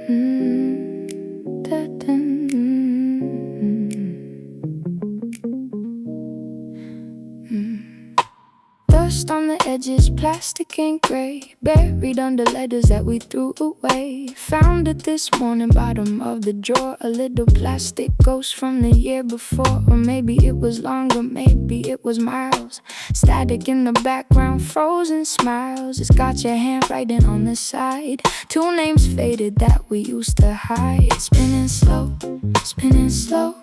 Dust on the edges, plastic and gray, buried under letters that we threw away. Found it this morning, bottom of the drawer, a little plastic ghost from the year before. Or maybe it was longer, maybe it was miles. Static in the background, frozen smiles. It's got your handwriting on the side. Two names faded that we used to hide. Spinning slow, spinning slow.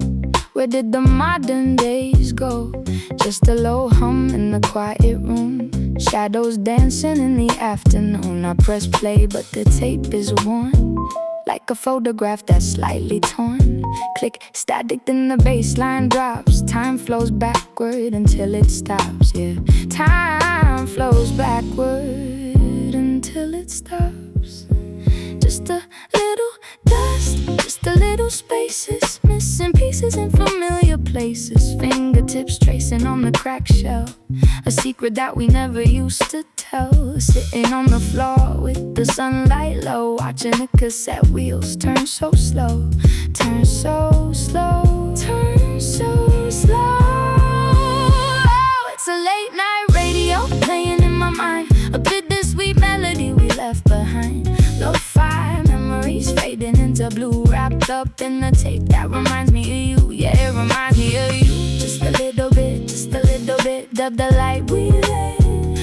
Where did the modern days go? Just a low hum in the quiet room, shadows dancing in the afternoon. I press play but the tape is worn, like a photograph that's slightly torn. Click, static, then the bass line drops. Time flows backward until it stops. Yeah, time flows backward until it stops. Just a little dust, just a little spaces, missing pieces in familiar places. Fingertips tracing on the cracked shell, a secret that we never used to tell. Sitting on the floor with the sunlight low, watching the cassette wheels turn so slow. Turn so slow, turn so slow. Oh, it's a late night radio playing in my mind, a bittersweet melody we left behind. Lo-fi memories fading into blue, wrapped up in the tape that reminds me of you. Yeah, it reminds me of you. Just a little bit, just a little bit of the light we lit.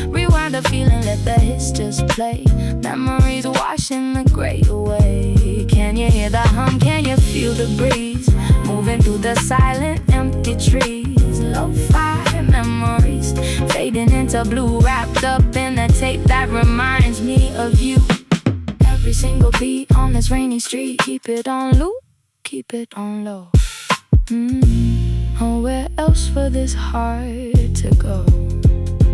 Rewind the feeling, let the hits just play. Memories washing the gray away. Can you hear the hum? Can you feel the breeze moving through the silent, empty trees? Lo-fi memories fading into blue, wrapped up in a tape that reminds me of you. Every single beat on this rainy street, keep it on loop, keep it on low. Oh, where else for this heart to go?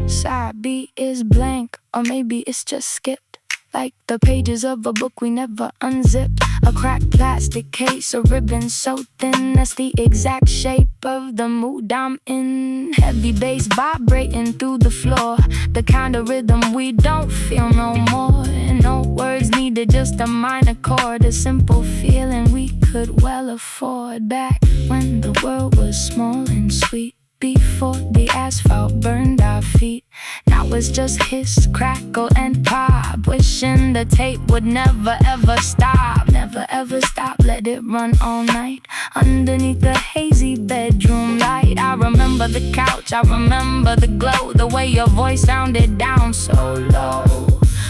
Side B is blank, or maybe it's just skipped, like the pages of a book we never unzipped. A cracked plastic case, a ribbon so thin, that's the exact shape of the mood I'm in. Heavy bass vibrating through the floor, the kind of rhythm we don't feel no more. No words needed, just a minor chord, a simple feeling we could well afford. Back when the world was small and sweet, before the asphalt burned our feet. Now it's just hiss, crackle, and pop. Wishing the tape would never ever stop. Never ever stop, let it run all night underneath the hazy bedroom light. I remember the couch, I remember the glow, the way your voice sounded down so low.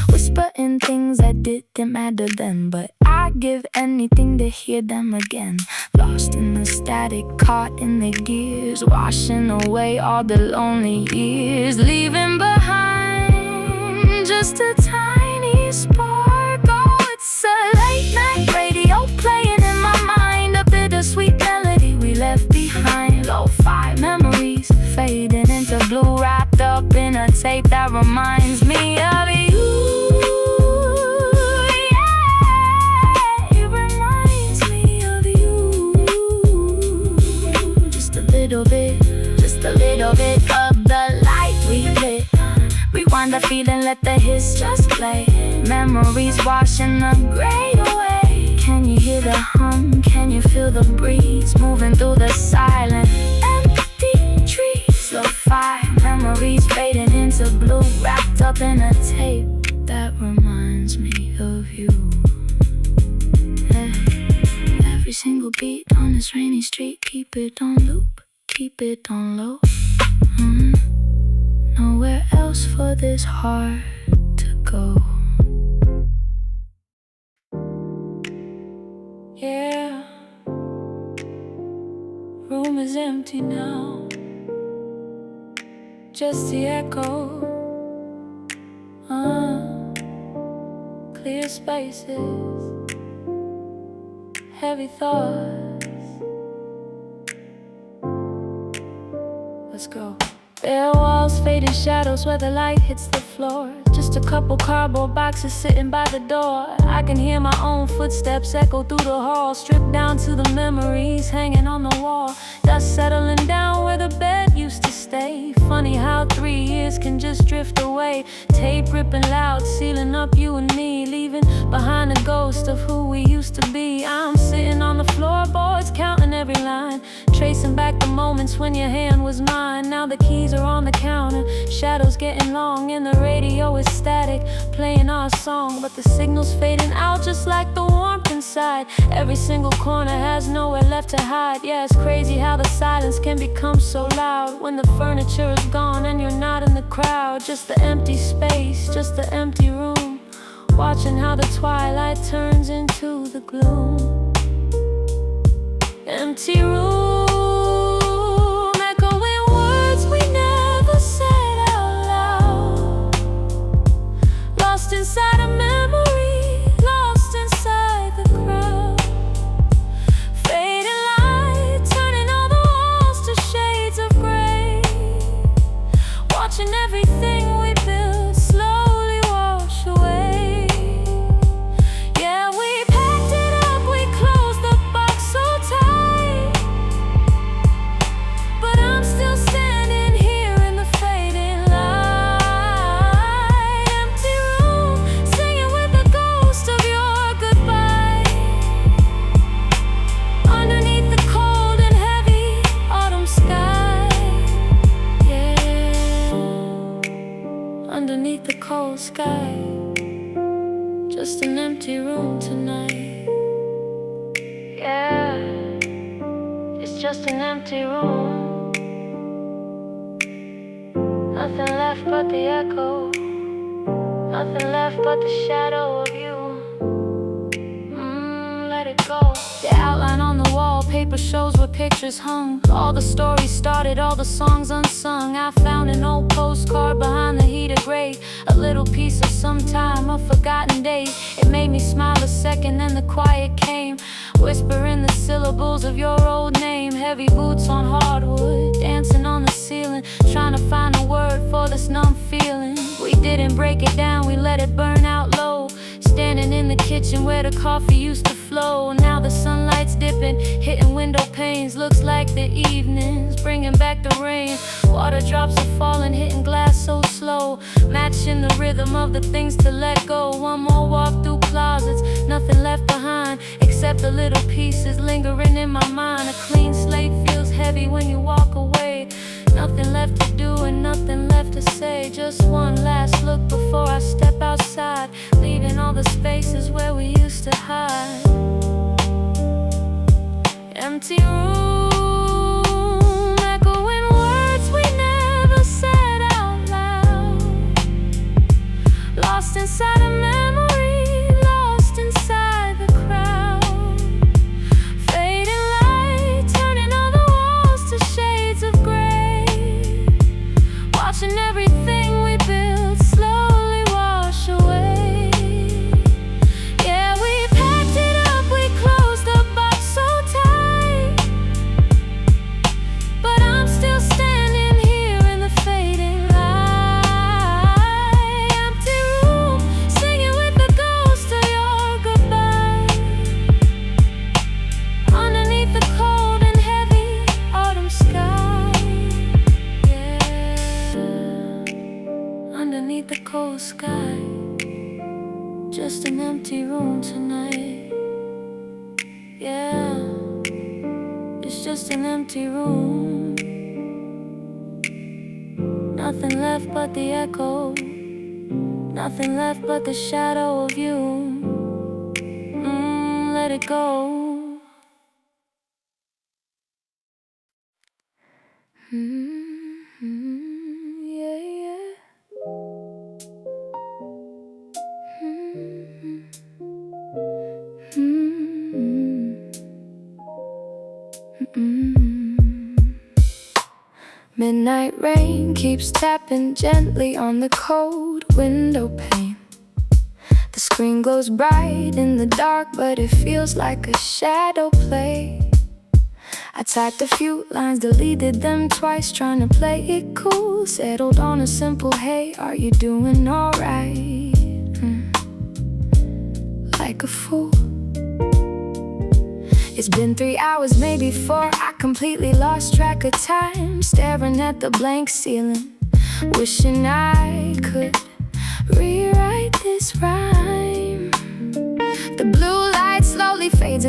Whispering things that didn't matter then, but I'd give anything to hear them again. Lost in the static, caught in the gears, washing away all the lonely years, leaving behind just a tiny spark. Oh, it's a late night radio playing in my mind, a bittersweet melody we left behind. Lo-fi memories fading into blue, wrapped up in a tape that reminds me of you. Just a little bit of the light we lit. Rewind the feeling, let the hits just play. Memories washing the gray away. Can you hear the hum? Can you feel the breeze moving through the silent, empty trees? Lo-fi memories fading into blue, wrapped up in a tape that reminds me of you. Every single beat on this rainy street, keep it on loop, keep it on low. Nowhere else for this heart to go. Yeah, room is empty now, just the echo. Clear spaces, heavy thoughts. Let's go. Bare walls, faded shadows where the light hits the floor. Just a couple cardboard boxes sitting by the door. I can hear my own footsteps echo through the hall, stripped down to the memories hanging on the wall. Dust settling down where the bed used to stay. Funny how 3 years can just drift away. Tape ripping loud, sealing up you and me, leaving behind the ghost of who we used to be. I'm sitting on the floorboards, counting every line, tracing back the moments when your hand was mine. Now the keys are on the counter, shadows getting long, and the radio is static, playing our song. But the signal's fading out just like the warmth inside. Every single corner has nowhere left to hide. Yeah, it's crazy how the silence can become so loud when the furniture is gone and you're not in the crowd. Just the empty space, just the empty room, watching how the twilight turns into the gloom. Empty room, echoing words we never said out loud. Lost inside a memory, lost inside the crowd. Fading light, turning all the walls to shades of gray. Watching everything we built slowly wash away. Yeah, we packed it up, we closed the box so tight. But I'm still standing here in the fading light. Empty room, singing with the ghost of your goodbye. Underneath the cold and heavy autumn sky. Yeah, underneath the cold sky. Just an empty room tonight. Yeah, it's just an empty room. Nothing left but the echo, nothing left but the shadow of you. Let it go. The outline on the wall, paper shows where pictures hung. All the stories started, all the songs unsung. I found an old postcard behind the heated grate, a little piece of some time, a forgotten date. It made me smile a second, then the quiet came, whispering the syllables of your old name. Heavy boots on hardwood, dancing on the ceiling, trying to find a word for this numb feeling. We didn't break it down, we let it burn out low, standing in the kitchen where the coffee used to flow. Now the sunlight's dipping, hitting window panes. Looks like the evenings bringing back the rain. Water drops are falling, hitting glass so slow, matching the rhythm of the things to let go. One more walk through closets, nothing left behind except the little pieces lingering in my mind. A clean slate feels heavy when you walk away. Nothing left to do and nothing left to say. Just one last look before I step outside, leaving all the spaces where we used to hide. Empty room, echoing words we never said out loud. Lost inside a memory, lost inside the crowd. Fading light, turning all the walls to shades of gray. Watching everything we built slowly wash away. Yeah, we packed it up, we closed the box so tight. But I'm still standing here in the fading light. Empty room, singing with the ghost of your goodbye. Underneath the cold and heavy autumn sky. Yeah, underneath the cold sky. Just an empty room tonight. Yeah, it's just an empty room. Nothing left but the echo, nothing left but the shadow of you. Let it go. Yeah, yeah. Midnight rain keeps tapping gently on the cold window pane. The screen glows bright in the dark, but it feels like a shadow play. I typed a few lines, deleted them twice, trying to play it cool. Settled on a simple, hey, are you doing alright? Like a fool. It's been 3 hours, maybe 4. I completely lost track of time, staring at the blank ceiling, wishing I could rewrite this rhyme.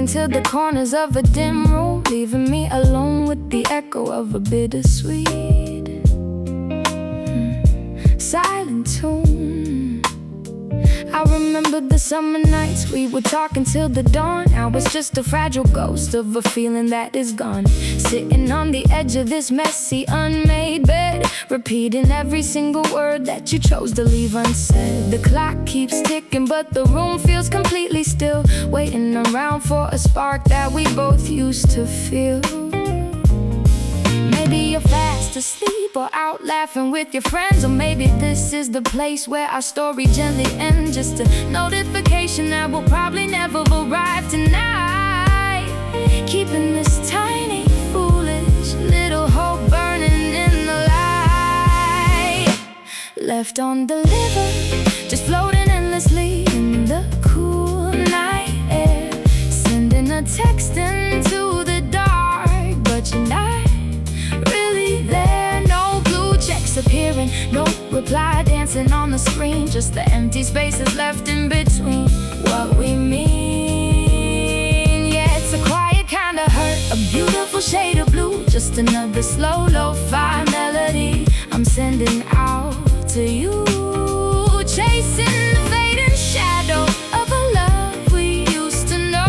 into the corners of a dim room, leaving me alone with the echo of a bittersweet silent tune. I remember the summer nights we would talk until the dawn. Now it's just a fragile ghost of a feeling that is gone, sitting on the edge of this messy, unmade bed, repeating every single word that you chose to leave unsaid. The clock keeps ticking, but the room feels completely still, waiting around for a spark that we both used to feel. Maybe you're fast asleep or out laughing with your friends, or maybe this is the place where our story gently ends. Just a notification that will probably never arrive tonight, keeping this tiny, foolish little hope burning in the light. Left undelivered, just floating endlessly in the cool night air, sending a text into the dark, but you're not really there. No blue checks appearing, no reply dancing on the screen, just the empty spaces left in between what we mean. Yeah, it's a quiet kind of hurt, a beautiful shade of blue, just another slow lo-fi melody I'm sending out to you, chasing the fading shadow of a love we used to know,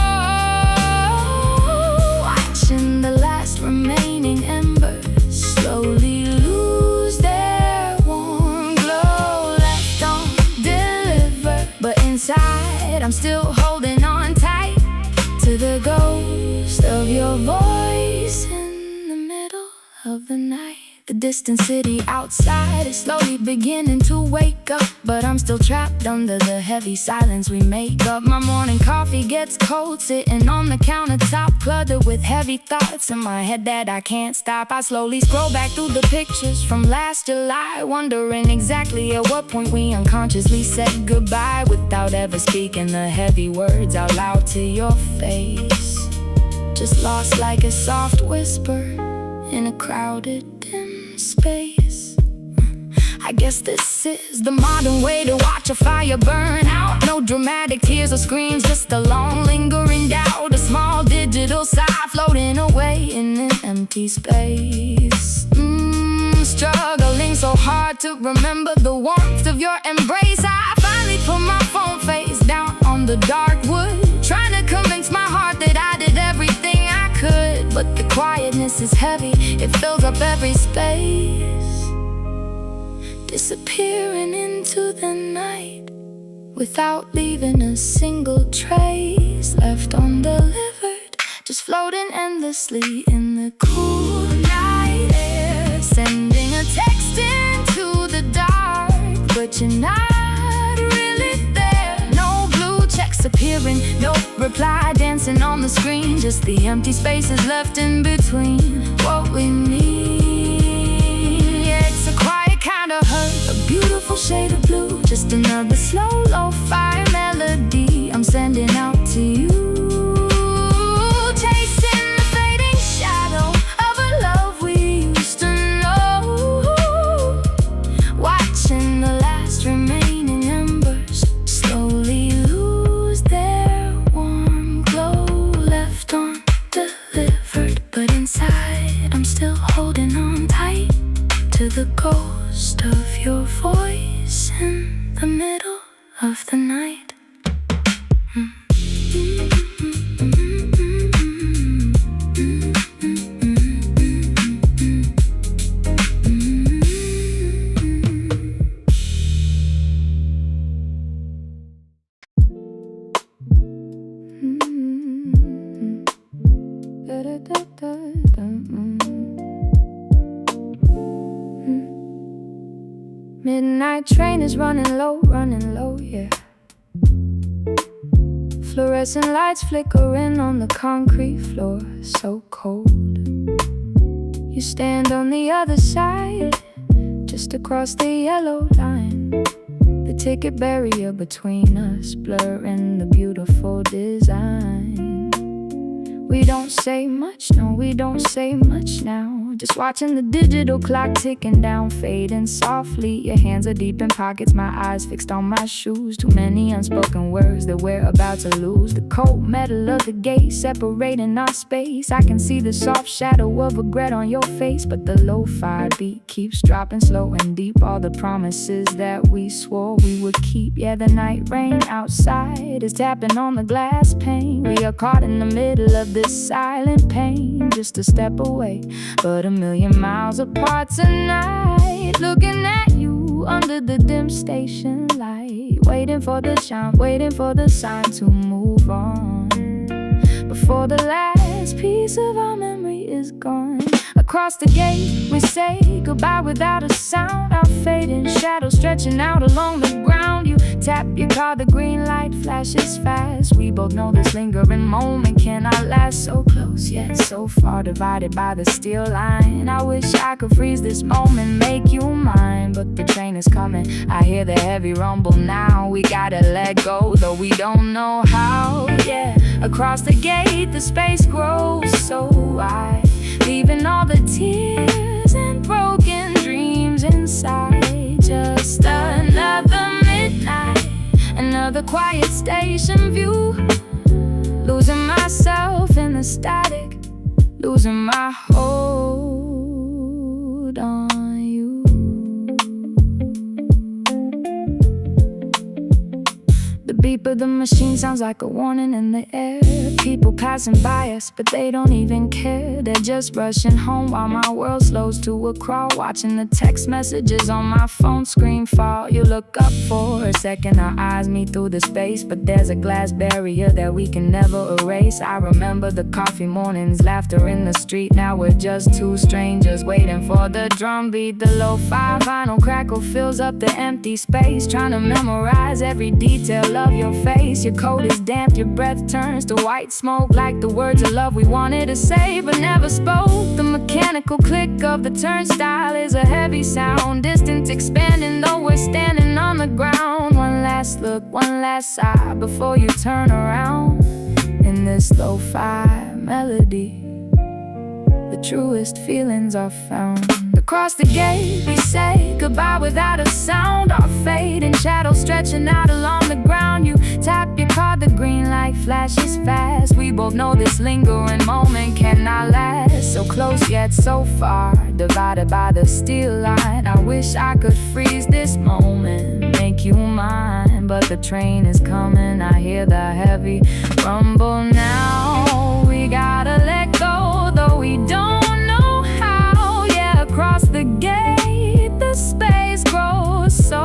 watching the last remaining embers slowly lose their warm glow, left undelivered, but inside I'm still holding on tight to the ghost of your voice in the middle of the night. The distant city outside is slowly beginning to wake up, but I'm still trapped under the heavy silence we make up. My morning coffee gets cold, sitting on the countertop, cluttered with heavy thoughts in my head that I can't stop. I slowly scroll back through the pictures from last July, wondering exactly at what point we unconsciously said goodbye, without ever speaking the heavy words out loud to your face. Just lost like a soft whisper in a crowded, dim space. I guess this is the modern way to watch a fire burn out. No dramatic tears or screams, just a long lingering doubt, a small digital sigh floating away in an empty space. Struggling so hard to remember the warmth of your embrace. I finally put my phone face down on the dark wood, trying to convince my heart that I did everything I could. But the quietness is heavy, it fills up every space, disappearing into the night without leaving a single trace. Left undelivered, just floating endlessly in the cool night air, sending a text into the dark, but you're not really there. No blue checks appearing, no reply dancing on the screen, just the empty spaces left in between what we need. Yeah, it's a quiet kind of hurt, a beautiful shade of blue, just another slow lo-fi melody I'm sending out to you, chasing the fading shadow of a love we used to know, watching the last remaining embers slowly lose their warm glow, left undelivered, but inside I'm still holding on tight to the ghost of your voice in the middle of the night. Midnight train is running low, yeah. Fluorescent lights flickering on the concrete floor, so cold. You stand on the other side, just across the yellow line. The ticket barrier between us, blurring the beautiful design. We don't say much, no, we don't say much now. just watching the digital clock ticking down, fading softly. Your hands are deep in pockets, my eyes fixed on my shoes. Too many unspoken words that we're about to lose. The cold metal of the gate separating our space. I can see the soft shadow of regret on your face, but the lo-fi beat keeps dropping slow and deep. All the promises that we swore we would keep. Yeah, the night rain outside is tapping on the glass pane. We are caught in the middle of this silent pain, just a step away, but a million miles apart tonight. Looking at you under the dim station light, waiting for the chime, waiting for the sign to move on before the last piece of our memory is gone. Across the gate, we say goodbye without a sound. Our fading shadow stretching out along the ground. You tap your car, the green light flashes fast. We both know this lingering moment cannot last. So close yet so far, divided by the steel line. I wish I could freeze this moment, make you mine, but the train is coming. I hear the heavy rumble now. We gotta let go, though we don't know how. Yeah, across the gate, the space grows so wide, leaving all the tears and broken dreams inside. Just another midnight, another quiet station view. Losing myself in the static, losing my hold on you. The beep of the machine sounds like a warning in the air. People passing by us, but they don't even care. They're just rushing home while my world slows to a crawl. Watching the text messages on my phone screen fall. You look up for a second, our eyes meet through the space, but there's a glass barrier that we can never erase. I remember the coffee mornings, laughter in the street. Now we're just two strangers waiting for the drum beat. The lo-fi vinyl crackle fills up the empty space, trying to memorize every detail of your face. Your coat is damp, your breath turns to white smoke, like the words of love we wanted to say but never spoke. The mechanical click of the turnstile is a heavy sound, distance expanding though we're standing on the ground. One last look, one last sigh before you turn around. In this lo-fi melody, the truest feelings are found. Across the gate, we say goodbye without a sound. Our fading shadow stretching out along the ground. You tap your car, the green light flashes fast. We both know this lingering moment cannot last. So close yet so far, divided by the steel line. I wish I could freeze this moment, make you mine, but the train is coming. I hear the heavy rumble now. We gotta let go, though we don't know how. Yeah, across the gate, the space grows so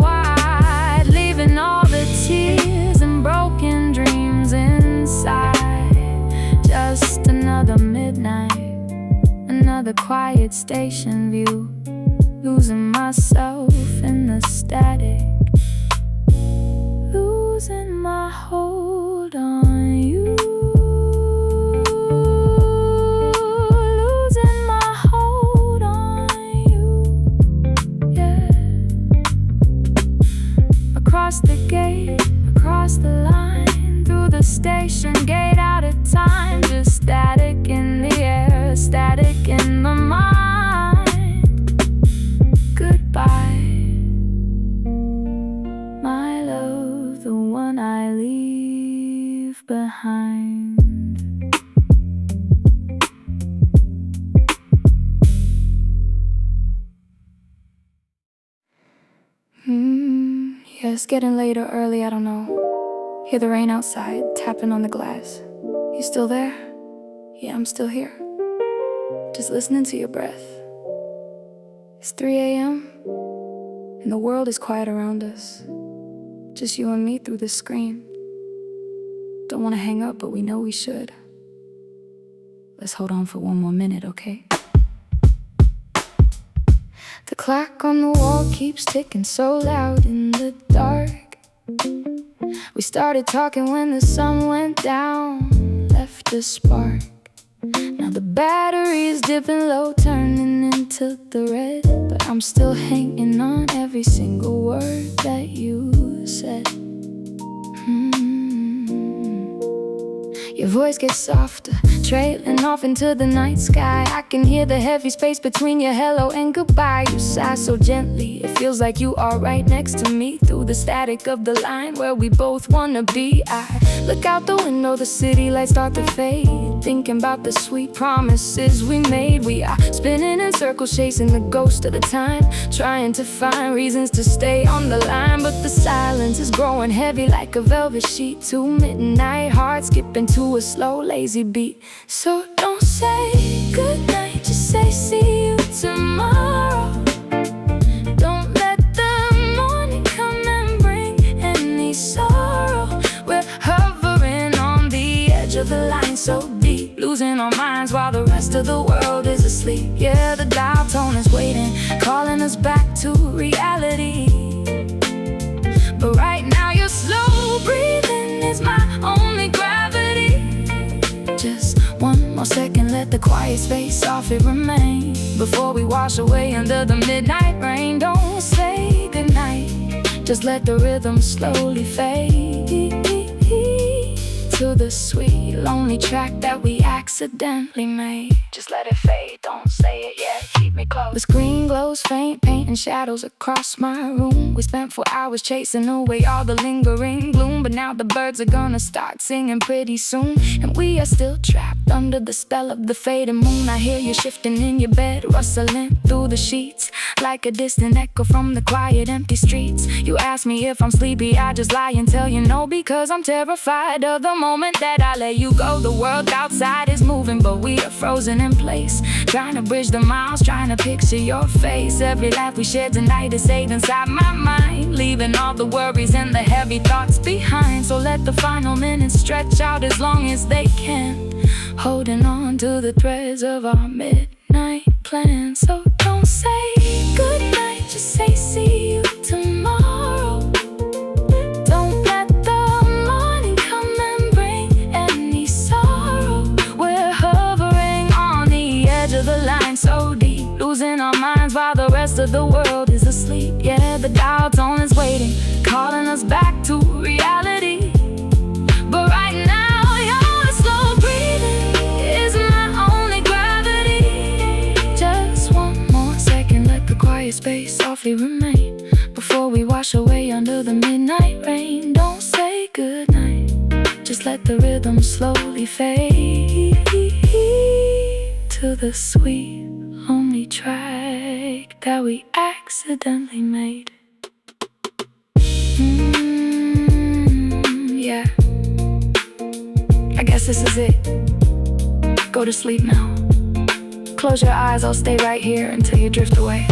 wide, leaving all the tears and broken dreams inside. Just another midnight, another quiet station view. Losing myself in the static, losing my hold on you. Losing my hold on you, yeah. Across the gate, across the line, through the station gate, out of time. Just static in the air, static in the mind. Goodbye, my love, the one I leave behind. Yeah, it's getting late or early, I don't know. Hear the rain outside, tapping on the glass. You still there? Yeah, I'm still here. Just listening to your breath. It's 3 a.m. and the world is quiet around us. Just you and me through the screen. Don't want to hang up, but we know we should. Let's hold on for one more minute, okay? The clock on the wall keeps ticking so loud in the dark. We started talking when the sun went down, left a spark. Now the battery is dipping low, turning into the red, but I'm still hanging on every single word that you said. Your voice gets softer, trailing off into the night sky. I can hear the heavy space between your hello and goodbye. You sigh so gently, it feels like you are right next to me. Through the static of the line where we both wanna be, I look out the window, the city lights start to fade. Thinking about the sweet promises we made. We are spinning in circles, chasing the ghost of the time, trying to find reasons to stay on the line. But the silence is growing heavy like a velvet sheet. To midnight, heart skipping to a slow, lazy beat. So don't say goodnight, just say see you tomorrow. Don't let the morning come and bring any sorrow. We're hovering on the edge of the line so deep, losing our minds while the rest of the world is asleep. Yeah, the dial tone is waiting, calling us back to reality. But right now your slow breathing is my only gravity. Just one more second, let the quiet space softly remain before we wash away under the midnight rain. Don't say goodnight, just let the rhythm slowly fade to the sweet, lonely track that we accidentally made. Just let it fade, don't say it yet, keep me close. The screen glows faint, painting shadows across my room. We spent 4 hours chasing away all the lingering gloom, but now the birds are gonna start singing pretty soon. And we are still trapped under the spell of the fading moon. I hear you shifting in your bed, rustling through the sheets like a distant echo from the quiet, empty streets. You ask me if I'm sleepy, I just lie and tell you no, because I'm terrified of the moment that I let you go. The world outside is moving, but we are frozen in place, trying to bridge the miles, trying to picture your face. Every laugh we shared tonight is saved inside my mind, leaving all the worries and the heavy thoughts behind. So let the final minutes stretch out as long as they can, holding on to the threads of our midnight plan. So don't say goodnight, just say see you tomorrow. Don't let the morning come and bring any sorrow. We're hovering on the edge of the line so deep, losing our minds while the rest of the world is asleep. Yeah, the dial tone is waiting, calling us back to reality. But right now your slow breathing is my only gravity. Just one more second, let the quiet space softly remain before we wash away under the midnight rain. Don't say goodnight, just let the rhythm slowly fade to the sweet, lonely track that we accidentally made. Yeah, I guess this is it. Go to sleep now. Close your eyes, I'll stay right here until you drift away.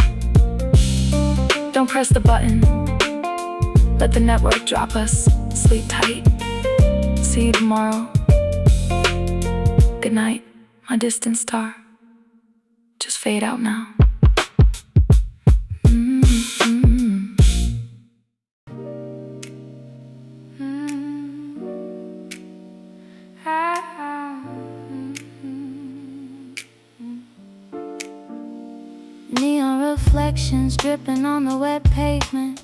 Don't press the button, let the network drop us. Sleep tight, see you tomorrow. Good night, my distant star. Just fade out now. Neon reflections dripping on the wet pavement,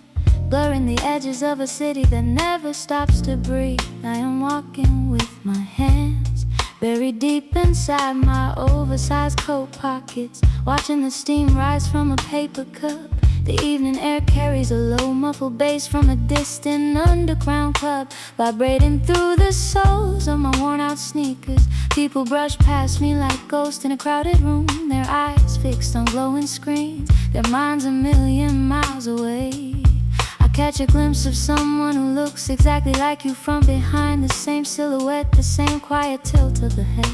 blurring the edges of a city that never stops to breathe. I am walking with my hands buried deep inside my oversized coat pockets, watching the steam rise from a paper cup. The evening air carries a low muffled bass from a distant underground club, vibrating through the soles of my worn out sneakers. People brush past me like ghosts in a crowded room, their eyes fixed on glowing screens, their minds a million miles away. I catch a glimpse of someone who looks exactly like you from behind, the same silhouette, the same quiet tilt of the head.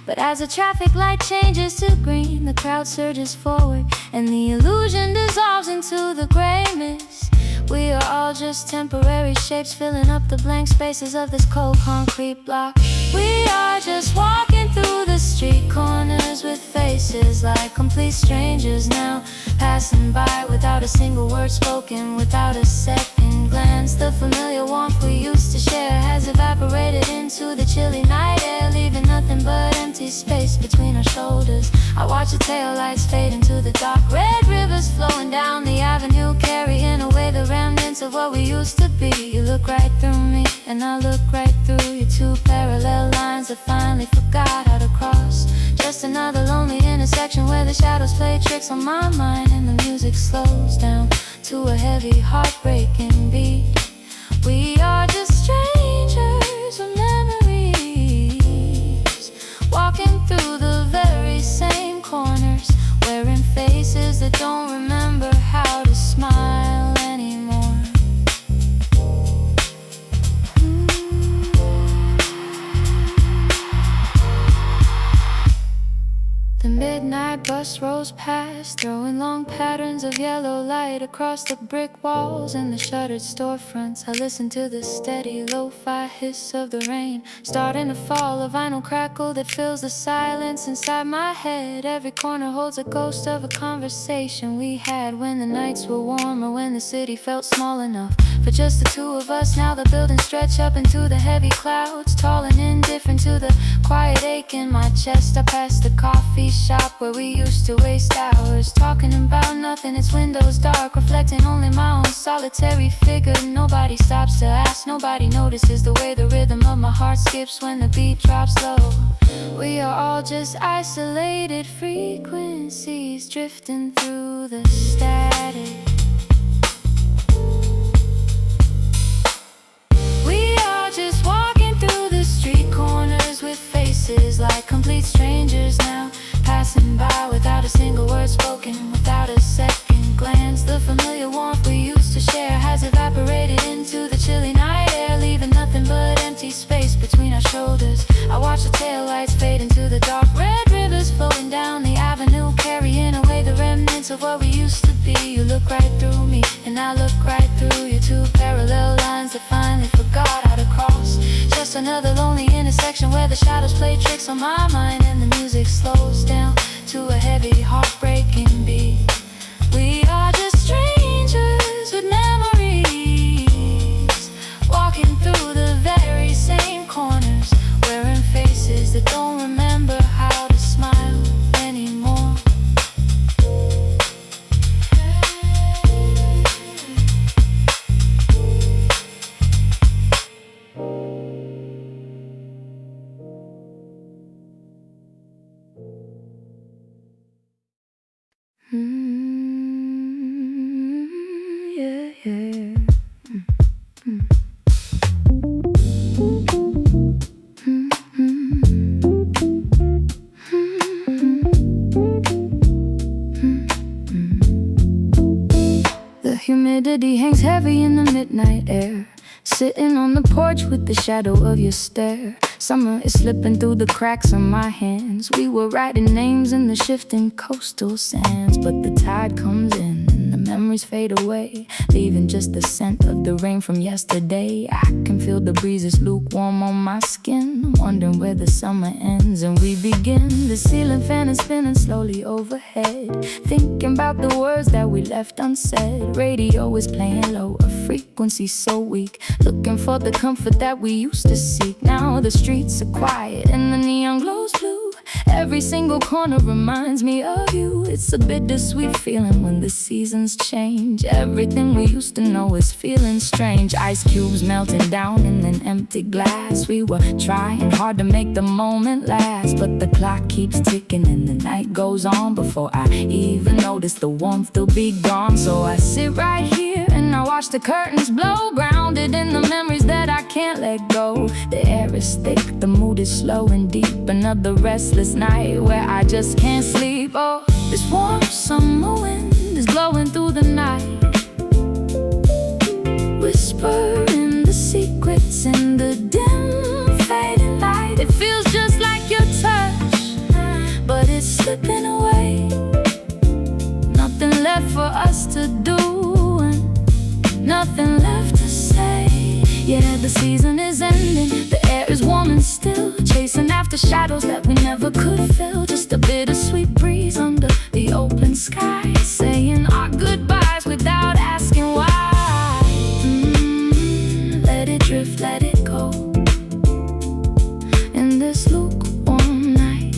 But as the traffic light changes to green, the crowd surges forward and the illusion dissolves into the gray mist. We are all just temporary shapes filling up the blank spaces of this cold concrete block. We are just walking through the street corners with faces like complete strangers now, passing by without a single word spoken, without a second glance. The familiar warmth we used to share has evaporated into the chilly night air, leaving nothing but empty empty space between our shoulders. I watch the taillights fade into the dark. Red rivers flowing down the avenue, carrying away the remnants of what we used to be. You look right through me, and I look right through you. Two parallel lines that finally forgot how to cross. Just another lonely intersection where the shadows play tricks on my mind, and the music slows down to a heavy, heartbreaking beat. We are just strangers with memories, walking through the very same corners, wearing faces that don't remember how to smile anymore. The midnight bus rolls past, throwing long patterns of yellow light across the brick walls and the shuttered storefronts. I listen to the steady lo-fi hiss of the rain starting to fall, a vinyl crackle that fills the silence inside my head. Every corner holds a ghost of a conversation we had when the nights were warmer, when the city felt small enough for just the two of us. Now the buildings stretch up into the heavy clouds, tall and indifferent to the quiet ache in my chest. I pass the coffee shop where we used to waste hours talking about nothing. Its windows dark, reflecting only my own solitary figure. Nobody stops to ask, nobody notices the way the rhythm of my heart skips when the beat drops low. We are all just isolated frequencies drifting through the static. We are just walking through the street corners with faces like complete strangers now, passing by without a single word spoken, without a second glance. The familiar warmth we used to share has evaporated into the chilly night air, leaving nothing but empty space between our shoulders. I watch the taillights fade into the dark. Red rivers flowing down the avenue, carrying away the remnants of what we used to be. You look right through me, and I look right through you. Two parallel lines that finally forgot how to cross. Just another lonely intersection where the shadows play tricks on my mind, and the music slows down to a heavy, heartbreaking beat. We are just strangers with memories, walking through the very same corners, wearing faces that don't remember how to smile anymore. Yeah, yeah. The humidity hangs heavy in the midnight air, sitting on the porch with the shadow of your stare. Summer is slipping through the cracks of my hands. We were writing names in the shifting coastal sands, but the tide comes in and the memories fade away, leaving just the scent of the rain from yesterday. I can feel the breezes lukewarm on my skin, wondering where the summer ends and we begin. The ceiling fan is spinning slowly overhead, thinking about the words that we left unsaid. Radio is playing low, a frequency so weak, looking for the comfort that we used to seek. Now the streets are quiet and the neon glows blue. Every single corner reminds me of you. It's a bittersweet feeling when the seasons change. Everything we used to know is feeling strange. Ice cubes melting down in an empty glass. We were trying hard to make the moment last, but the clock keeps ticking and the night goes on before I even notice the warmth will be gone. So I sit right here and I watch the curtains blow, grounded in the memories that I can't let go. The air is thick, the mood is slow and deep. Another restless night where I just can't sleep. Oh, this warm summer wind is blowing through the night, whispering the secrets in the dim fading light. It feels just like your touch, but it's slipping away. Nothing left for us to do and nothing left to say. Yeah, the season is ending, the air is warm and still, chasing after shadows that we never could fill. Just a bittersweet breeze under the open sky, saying our goodbyes without asking why. Let it drift, let it go, in this lukewarm night.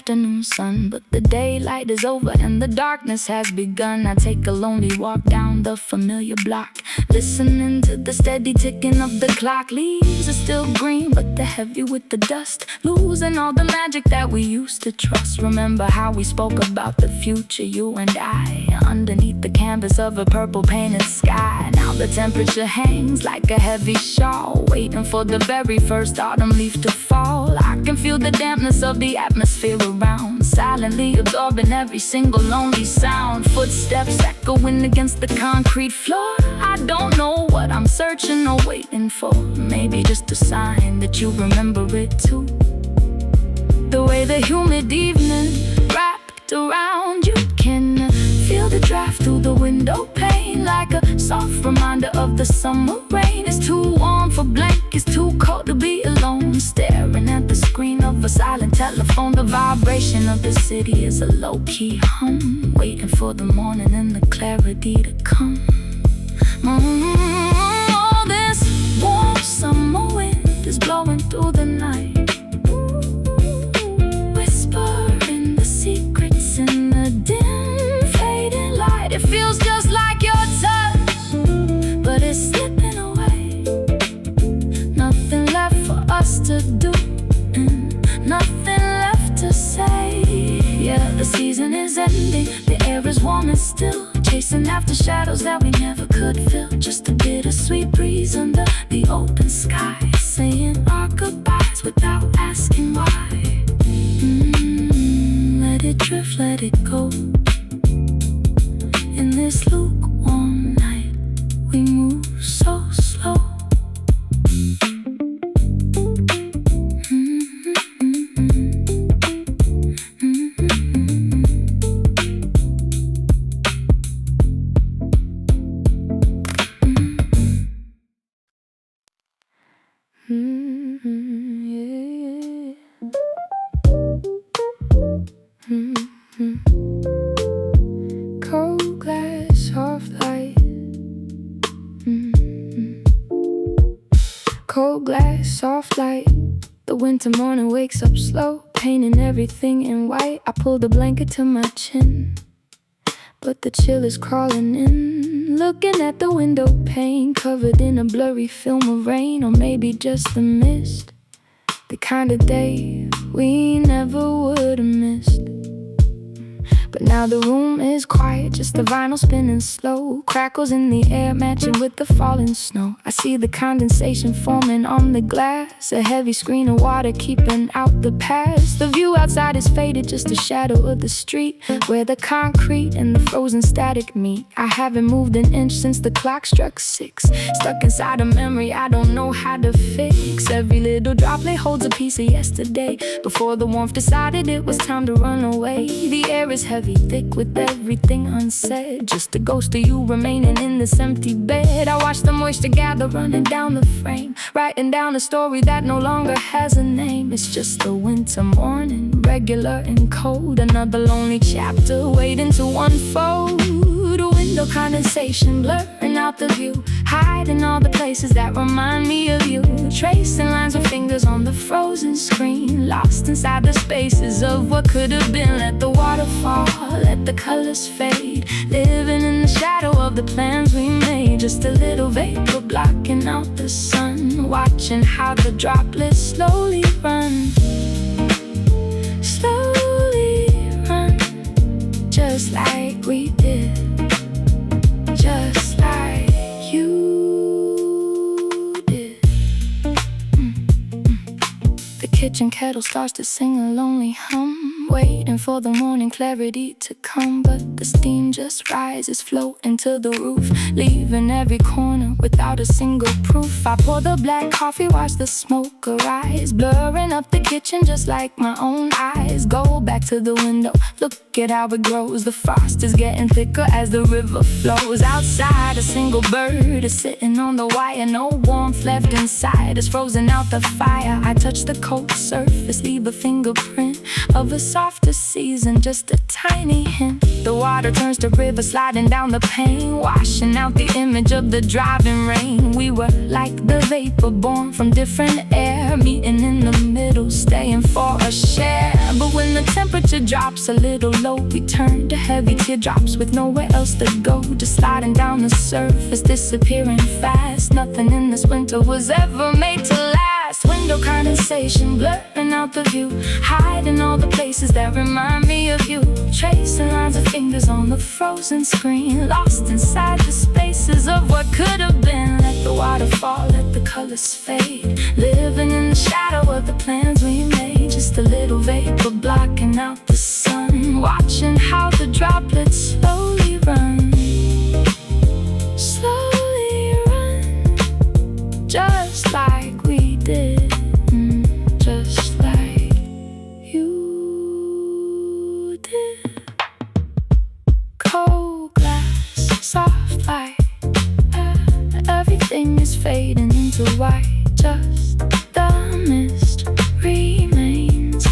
afternoon sun. But the daylight is over and the darkness has begun. I take a lonely walk down the familiar block, listening to the steady ticking of the clock. Leaves are still green, but they're heavy with the dust, losing all the magic that we used to trust. Remember how we spoke about the future, you and I, underneath the canvas of a purple painted sky. Now the temperature hangs like a heavy shawl, waiting for the very first autumn leaf to fall. I can feel the dampness of the atmosphere around, silently absorbing every single lonely sound. Footsteps echoing against the concrete floor. I don't know what I'm searching or waiting for. Maybe just a sign that you remember it too. The way the humid evening wrapped around you, can feel the draft through the window pane, like a soft reminder of the summer rain. It's too warm for blankets, too cold to be alone, staring at the screen of a silent telephone. The vibration of the city is a low-key hum, waiting for the morning and the clarity to come. This warm summer wind is blowing through the night, whispering the secrets in the dim fading light. It feels just like your touch, but it's slipping away. Nothing left for us to do, and nothing left to say. Yeah, the season is ending, the air is warm and still, chasing after shadows that we never could fill. Just a bittersweet breeze under the open sky, saying our goodbyes without asking why. Let it drift, let it go. In this lukewarm night, we move so slow. Cold glass, soft light. Cold glass, soft light. The winter morning wakes up slow, painting everything in white. I pull the blanket to my chin, but the chill is crawling in. Looking at the window pane, covered in a blurry film of rain, or maybe just the mist. The kind of day we never would have missed. But now the room is quiet, just the vinyl spinning slow, crackles in the air matching with the falling snow. I see the condensation forming on the glass, a heavy screen of water keeping out the past. The view outside is faded, just a shadow of the street, where the concrete and the frozen static meet. I haven't moved an inch since the clock struck 6, stuck inside a memory I don't know how to fix. Every little droplet holds a piece of yesterday, before the warmth decided it was time to run away. The air is heavy, thick with everything unsaid, just a ghost of you remaining in this empty bed. I watch the moisture gather, running down the frame, writing down a story that no longer has a name. It's just a winter morning, regular and cold, another lonely chapter waiting to unfold. Window condensation blurring out the view, hiding all the places that remind me of you, tracing lines with fingers on the frozen screen, lost inside the spaces of what could have been. Let the water fall, let the colors fade, living in the shadow of the plans we made. Just a little vapor blocking out the sun, watching how the droplets slowly run, just like we did, just like you did. The kitchen kettle starts to sing a lonely hum, waiting for the morning clarity to come. But the steam just rises, floating to the roof, leaving every corner without a single proof. I pour the black coffee, watch the smoke arise, blurring up the kitchen just like my own eyes. Go back to the window, look at how it grows. The frost is getting thicker as the river flows. Outside, a single bird is sitting on the wire, no warmth left inside, it's frozen out the fire. I touch the cold surface, leave a fingerprint of a softer season, just a tiny hint. The water turns to river sliding down the pane, washing out the image of the driving rain. We were like the vapor born from different air, meeting in the middle, staying for a share. But when the temperature drops a little low, we turn to heavy teardrops with nowhere else to go. Just sliding down the surface, disappearing fast. Nothing in this winter was ever made to last. Window condensation blurring out the view, hiding all the places that remind me of you. Tracing lines of fingers on the frozen screen, lost inside the spaces of what could have been. Let the water fall, let the colors fade, living in the shadow of the plans we made. Just a little vapor blocking out the sun, watching how the droplets slowly run, slowly run, just like we did, just like you did. Cold glass, soft light, everything is fading into white. Just the mist remains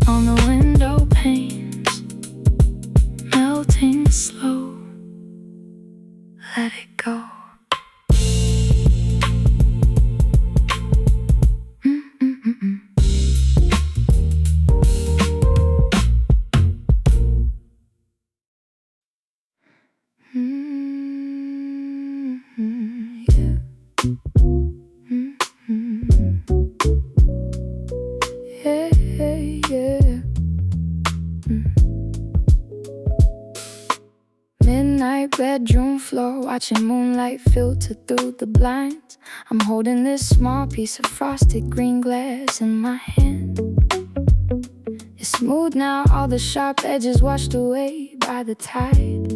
on the window panes, melting slow. Let it go. Midnight bedroom floor, watching moonlight filter through the blinds. I'm holding this small piece of frosted green glass in my hand. It's smooth now, all the sharp edges washed away by the tide.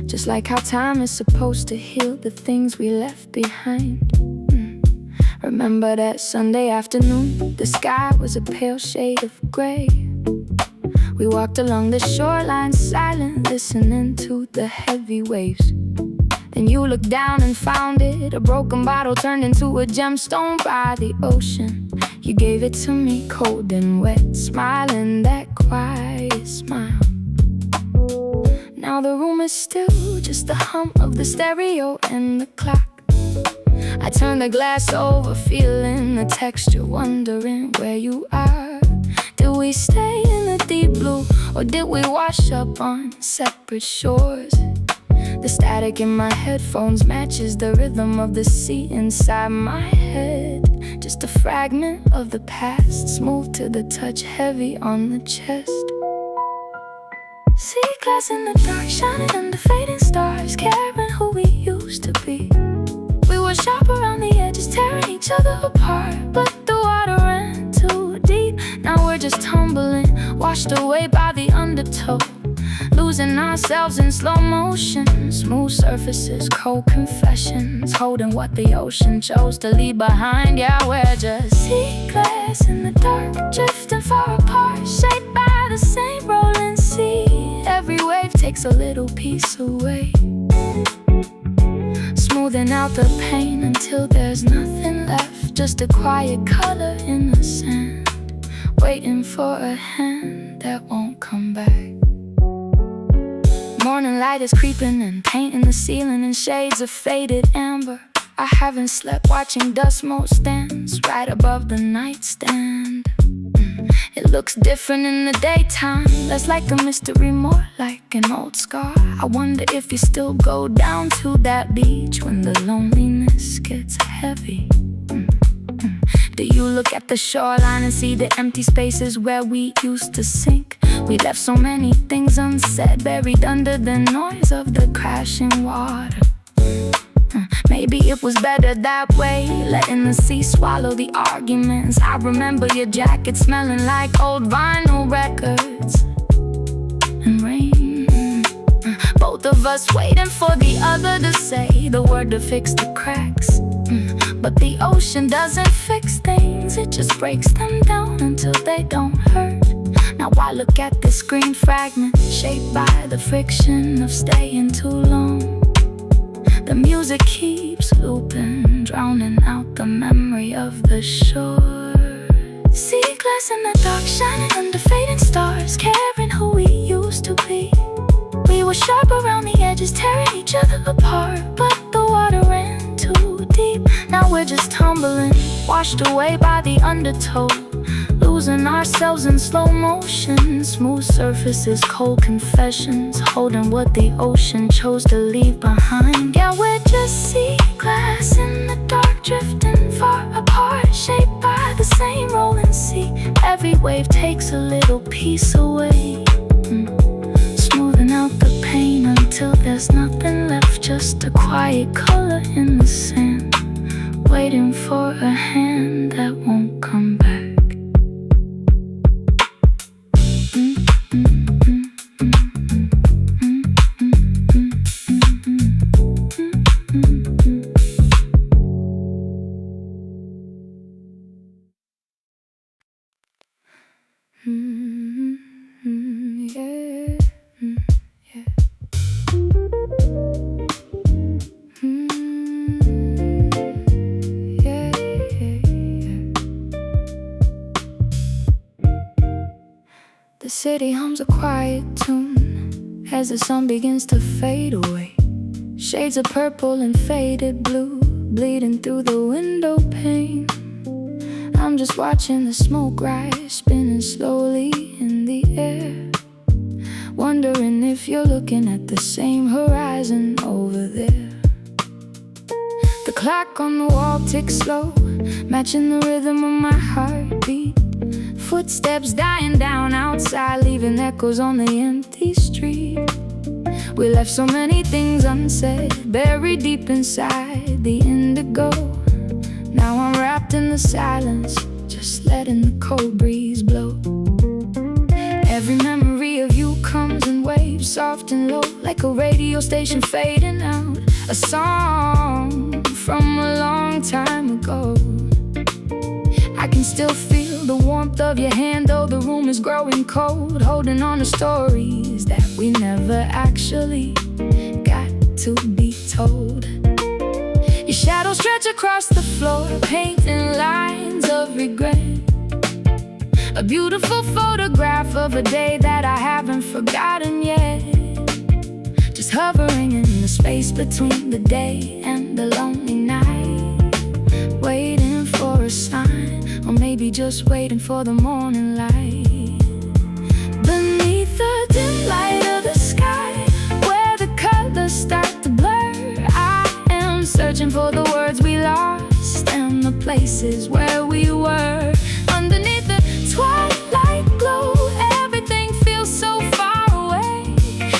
Just like how time is supposed to heal the things we left behind. Remember that Sunday afternoon, the sky was a pale shade of gray. We walked along the shoreline silent, listening to the heavy waves. Then you looked down and found it, a broken bottle turned into a gemstone by the ocean. You gave it to me cold and wet, smiling that quiet smile. Now the room is still, just the hum of the stereo and the clock. I turn the glass over, feeling the texture, wondering where you are. Did we stay in the deep blue, or did we wash up on separate shores? The static in my headphones matches the rhythm of the sea inside my head. Just a fragment of the past, smooth to the touch, heavy on the chest. See glass in the dark, shining under fading stars, caring who we used to be. We were sharp around the edges, tearing each other apart, but the water ran too deep. Now we're just tumbling, washed away by the undertow, losing ourselves in slow motion. Smooth surfaces, cold confessions, holding what the ocean chose to leave behind. Yeah, we're just sea glass in the dark, drifting far apart, shaped by the same rolling sea. Every wave takes a little piece away, smoothing out the pain until there's nothing left. Just a quiet color in the sand, waiting for a hand that won't come back. Morning light is creeping and painting the ceiling in shades of faded amber. I haven't slept watching dust mote stands right above the nightstand. It looks different in the daytime, less like a mystery, more like an old scar. I wonder if you still go down to that beach when the loneliness gets heavy. Do you look at the shoreline and see the empty spaces where we used to sink? We left so many things unsaid, buried under the noise of the crashing water. Maybe it was better that way, letting the sea swallow the arguments. I remember your jacket smelling like old vinyl records and rain. Both of us waiting for the other to say the word to fix the cracks. But the ocean doesn't fix things, it just breaks them down until they don't hurt. Now I look at this green fragment, shaped by the friction of staying too long. The music keeps looping, drowning out the memory of the shore. Sea glass in the dark, shining under fading stars, caring who we used to be. were sharp around the edges, tearing each other apart. But the water ran too deep. Now we're just tumbling, washed away by the undertow, losing ourselves in slow motion. Smooth surfaces, cold confessions, holding what the ocean chose to leave behind. Yeah, we're just sea glass in the dark, drifting far apart, shaped by the same rolling sea. Every wave takes a little piece away, smoothing out the pain until there's nothing left, just a quiet color in the sand, waiting for a hand that won't come back. The city hums a quiet tune as the sun begins to fade away. Shades of purple and faded blue bleeding through the window pane. I'm just watching the smoke rise, spinning slowly in the air, wondering if you're looking at the same horizon over there. The clock on the wall ticks slow, matching the rhythm of my heartbeat. Footsteps dying down outside, leaving echoes on the empty street. We left so many things unsaid, buried deep inside the indigo. Now I'm wrapped in the silence, just letting the cold breeze blow. Every memory of you comes in waves, soft and low, like a radio station fading out. A song from a long time ago. I can still feel the warmth of your hand, though the room is growing cold, holding on to stories that we never actually got to be told. Your shadows stretch across the floor, painting lines of regret. A beautiful photograph of a day that I haven't forgotten yet. Just hovering in the space between the day and the lonely night, waiting for a sign, or maybe just waiting for the morning light. Beneath the dim light of the sky, where the colors start to blur, I am searching for the words we lost and the places where we were. Underneath the twilight glow, everything feels so far away.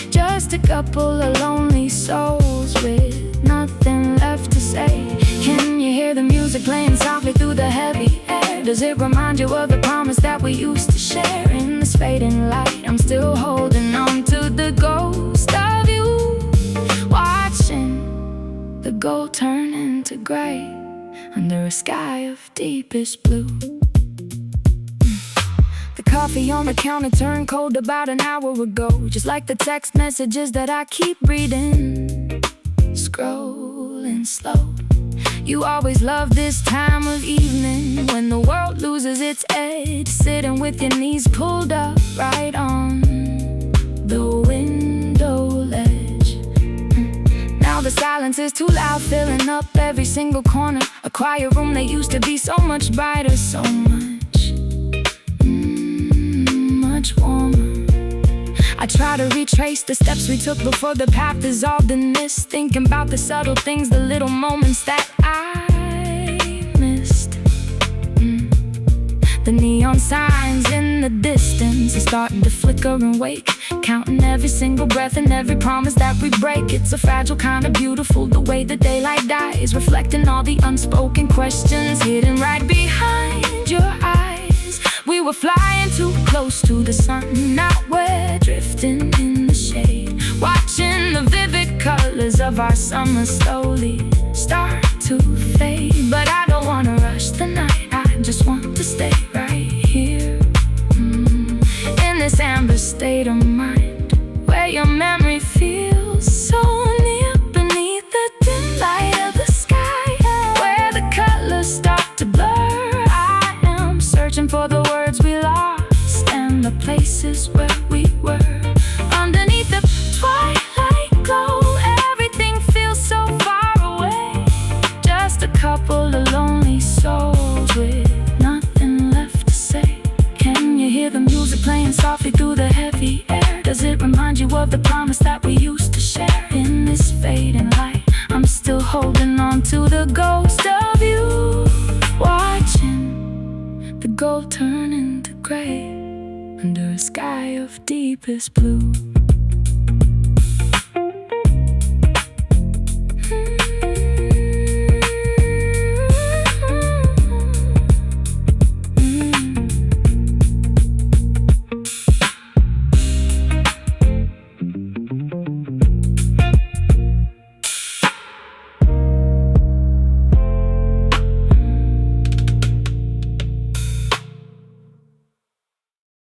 Just a couple of lonely souls with nothing left to say. Can you hear the music playing softly through the heavy air? Does it remind you of the promise that we used to share? In this fading light, I'm still holding on to the ghost of you, watching the gold turn into gray under a sky of deepest blue. The coffee on the counter turned cold about an hour ago, just like the text messages that I keep reading, scrolling slow. You always love this time of evening, when the world loses its edge, sitting with your knees pulled up right on the window ledge. Now the silence is too loud, filling up every single corner. A quiet room that used to be so much brighter, so much warmer. I try to retrace the steps we took before the path dissolved in mist, thinking about the subtle things, the little moments that I missed. The neon signs in the distance are starting to flicker and wake, counting every single breath and every promise that we break. It's a fragile kind of beautiful, the way the daylight dies, reflecting all the unspoken questions hidden right behind your eyes. We were flying too close to the sun, now we're drifting in the shade, watching the vivid colors of our summer slowly start to fade. But I don't wanna rush the night, I just want to stay right here, in this amber state of mind, where your memory feels so near. Beneath the dim light of the sky, where the colors start to blur, I am searching for the words we lost and the places where we were. Underneath the twilight of the promise that we used to share. In this fading light, I'm still holding on to the ghost of you, watching the gold turn into gray under a sky of deepest blue.